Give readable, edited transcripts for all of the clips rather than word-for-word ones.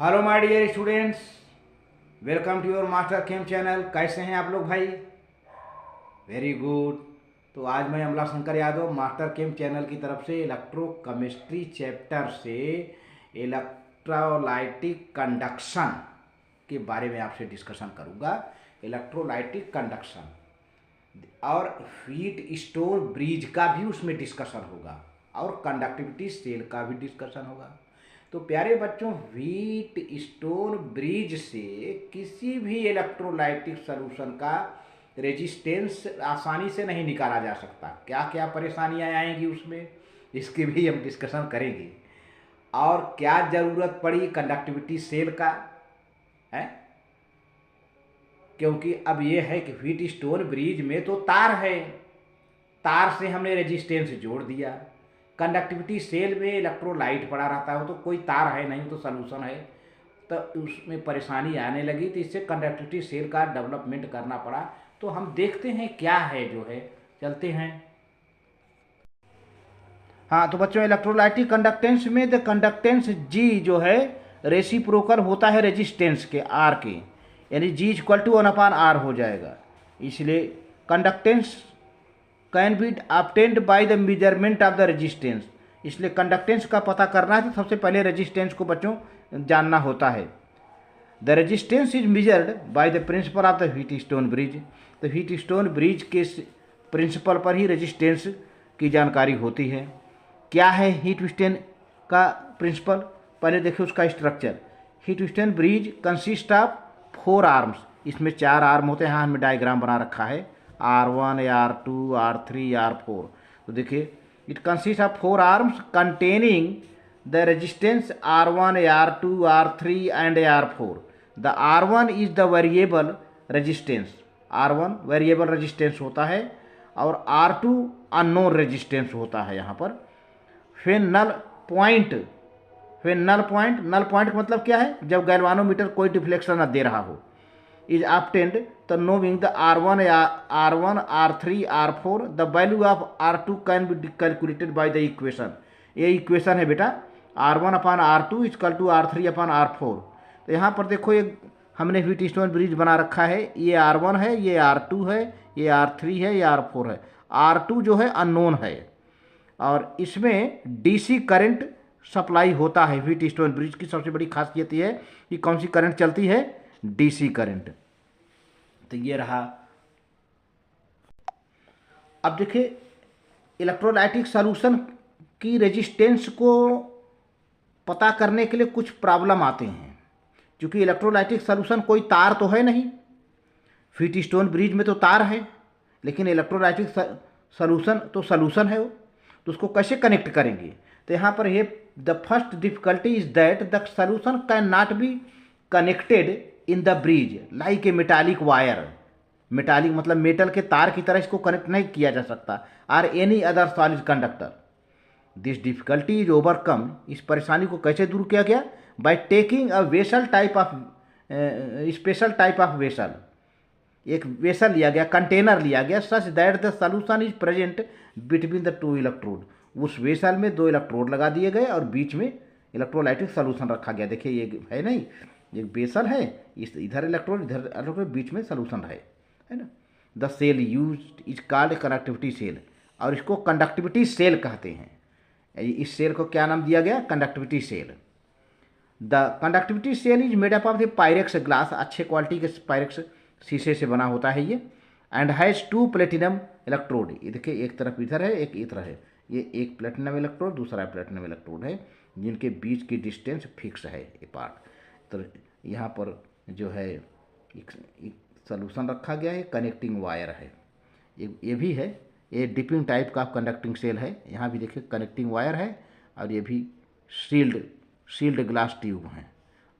Hello my dear students, welcome to your master chem channel. कैसे हैं आप लोग भाई? Very good. तो आज मैं Amla Shankar Yadav master chem channel की तरफ से इलेक्ट्रोकेमिस्ट्री चैप्टर से इलेक्ट्रोलाइटिक कंडक्शन के बारे में आपसे डिस्कशन करूंगा। इलेक्ट्रोलाइटिक कंडक्शन और हीट स्टोन ब्रिज का भी उसमें डिस्कशन होगा और कंडक्टिविटी सेल का भी डिस्कशन होगा। तो प्यारे बच्चों, हीट स्टोन ब्रिज से किसी भी इलेक्ट्रोलाइटिक सॉल्यूशन का रेजिस्टेंस आसानी से नहीं निकाला जा सकता। क्या क्या परेशानियां आएंगी उसमें, इसकी भी हम डिस्कशन करेंगे। और क्या ज़रूरत पड़ी कंडक्टिविटी सेल का है, क्योंकि अब ये है कि हीट स्टोन ब्रिज में तो तार है, तार से हमने रेजिस्टेंस जोड़ दिया। कंडक्टिविटी सेल में इलेक्ट्रोलाइट पड़ा रहता है, वो तो कोई तार है नहीं, तो सॉल्यूशन है। तो उसमें परेशानी आने लगी, तो इससे कंडक्टिविटी सेल का डेवलपमेंट करना पड़ा। तो हम देखते हैं क्या है जो है, चलते हैं। हाँ तो बच्चों, इलेक्ट्रोलाइटिक कंडक्टेंस में द कंडक्टेंस जी जो है रेसिप्रोकल होता है रेजिस्टेंस के आर के, यानी जी इक्वल टू 1/r हो जाएगा। इसलिए conductance can be obtained by the measurement of the resistance. इसलिए कंडक्टेंस का पता करना है तो सबसे पहले रेजिस्टेंस को बच्चों जानना होता है। The resistance is measured by the principle of the heat stone bridge. तो हीट स्टोन ब्रिज के प्रिंसिपल पर ही रेजिस्टेंस की जानकारी होती है। क्या है हीट स्टोन का प्रिंसिपल? पहले देखिए उसका structure. Heat stone bridge consist of 4 arms. इसमें 4 आर्म होते हैं। यहाँ हमने डायग्राम बना रखा है, R1, R2, R3, R4। तो देखिए it consist of 4 arms containing the resistance R1, R2, R3 and R4। The R1 is the variable resistance. R1 variable resistance होता है और R2 अननोन रेजिस्टेंस होता है यहाँ पर। फिर नल पॉइंट, नल पॉइंट का मतलब क्या है? जब गैल्वानोमीटर कोई डिफ्लेक्शन न दे रहा हो। इज ऑब्टेन्ड तो knowing the R1, R3, R4 the value of R2 can be calculated by the equation. ये इक्वेशन है बेटा, R1/R2 इक्वल टू R3/R4। तो यहाँ पर देखो, ये हमने हीट स्टोन ब्रिज बना रखा है। ये R1 है, ये R2 है, ये R3 है, ये R4 है। R2 जो है अननोन है और इसमें डीसी करंट सप्लाई होता है। हीट स्टोन ब्रिज की सबसे बड़ी खासियत यह है कि कौन सी करंट चलती है? DC current. तो ये रहा। अब देखिए, इलेक्ट्रोलाइटिक सॉल्यूशन की रेजिस्टेंस को पता करने के लिए कुछ प्रॉब्लम आते हैं। क्योंकि इलेक्ट्रोलाइटिक सॉल्यूशन कोई तार तो है नहीं, हीट स्टोन ब्रिज में तो तार है, लेकिन इलेक्ट्रोलाइटिक सॉल्यूशन तो सॉल्यूशन है वो, तो उसको कैसे कनेक्ट करेंगे? तो यहाँ पर ये the first difficulty is that the solution can not be connected in the bridge like a metallic wire. Metallic मतलब मेटल के तार की तरह इसको कनेक्ट नहीं किया जा सकता। Or any other solid conductor. This difficulty is overcome. इस परेशानी को कैसे दूर किया गया? By taking a vessel type of special type of vessel. एक वेसल लिया गया, कंटेनर लिया गया, such that the solution is present between the 2 electrode. उस वेसल में 2 इलेक्ट्रोड लगा दिए गए और बीच में इलेक्ट्रोलाइटिक सॉल्यूशन रखा गया। देखिए ये है नहीं, एक बेसल है, इस इधर इलेक्ट्रोड इधर इलेक्ट्रोड, बीच में सॉल्यूशन है ना। The cell used is called conductivity cell, और इसको कंडक्टिविटी सेल कहते हैं। इस सेल को क्या नाम दिया गया? Conductivity cell. The conductivity cell is made up of the Pyrex glass. अच्छे क्वालिटी के पायरेक्स शीशे से बना होता है ये। And has 2 platinum electrode. ये देखिए, एक तरफ इधर है, एक इधर है। ये एक प्लेटिनम इलेक्ट्रोड, दूसरा प्लेटिनम इलेक्ट्रोड है, जिनके बीच की डिस्टेंस फिक्स है ये पार्ट। तो यहाँ पर जो है एक सॉल्यूशन रखा गया है, कनेक्टिंग वायर है। ये भी है, ये डिपिंग टाइप का कंडक्टिंग सेल है। यहाँ भी देखिए कनेक्टिंग वायर है, और ये भी सील्ड ग्लास ट्यूब है,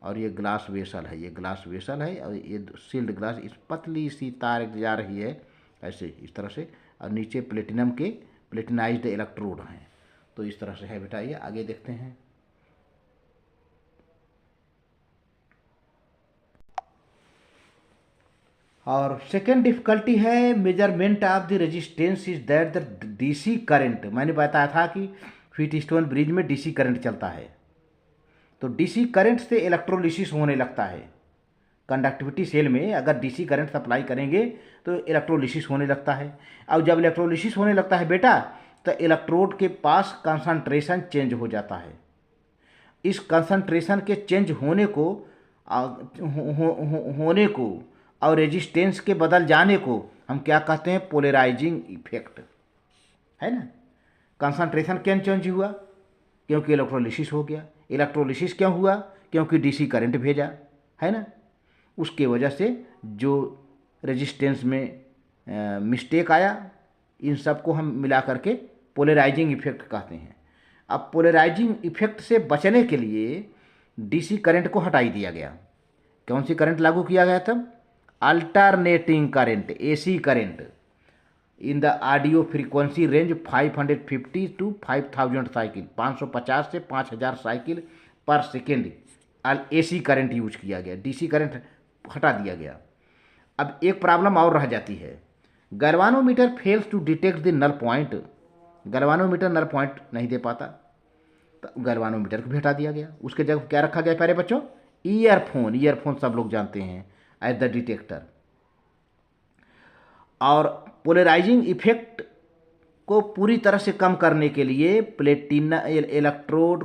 और ये ग्लास वेसल है। ये ग्लास वेसल है और ये सील्ड ग्लास, इस पतली सी तार जा रही है ऐसे, इस तरह से, और नीचे प्लेटिनम के प्लेटिनाइज्ड इलेक्ट्रोड हैं। तो इस तरह से है बेटा। ये आगे देखते हैं। और सेकेंड डिफिकल्टी है measurement of the resistance is that the DC current. मैंने बताया था कि हीट स्टोन ब्रिज में डीसी करंट चलता है। तो डीसी करंट से इलेक्ट्रोलिसिस होने लगता है। कंडक्टिविटी सेल में अगर डीसी करंट सप्लाई करेंगे तो इलेक्ट्रोलिसिस होने लगता है। अब जब इलेक्ट्रोलिसिस होने लगता है बेटा, तो इलेक्ट्रोड के पास कंसंट्रेशन चेंज हो जाता है। इस कंसंट्रेशन के चेंज होने को होने को और रेजिस्टेंस के बदल जाने को हम क्या कहते हैं? पोलराइजिंग इफेक्ट, है ना। कंसंट्रेशन क्यों चेंज हुआ? क्योंकि इलेक्ट्रोलिसिस हो गया। इलेक्ट्रोलिसिस क्यों हुआ? क्योंकि डीसी करंट भेजा, है ना। उसके वजह से जो रेजिस्टेंस में मिस्टेक आया, इन सब को हम मिला करके पोलराइजिंग इफेक्ट कहते हैं। अब पोलराइजिंग इफेक्ट से बचने के लिए डीसी करंट को हटाई दिया गया। कौन सी करंट लागू किया गया था? Alternating current, AC current in the audio frequency range 550 to 5000 cycle, 550 से 5000 साइकिल पर सेकेंड एसी करंट यूज किया गया। डीसी करंट हटा दिया गया। अब एक प्रॉब्लम और रह जाती है, galvanometer fails to detect the null point. Galvanometer null point नहीं दे पाता, तो गैल्वानोमीटर को भी हटा दिया गया। उसके जगह क्या रखा गया प्यारे बच्चों? ईयरफोन। ईयरफोन सब लोग जानते हैं एज द डिटेक्टर। और पोलराइजिंग इफेक्ट को पूरी तरह से कम करने के लिए इलेक्ट्रोड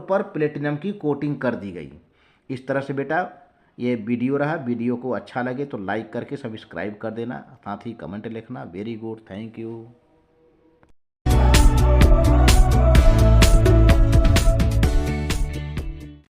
पर प्लेटिनम की कोटिंग कर दी गई। इस तरह से बेटा ये वीडियो रहा। वीडियो को अच्छा लगे तो लाइक करके सब्सक्राइब कर देना, साथ ही कमेंट लिखना। Very good, thank you.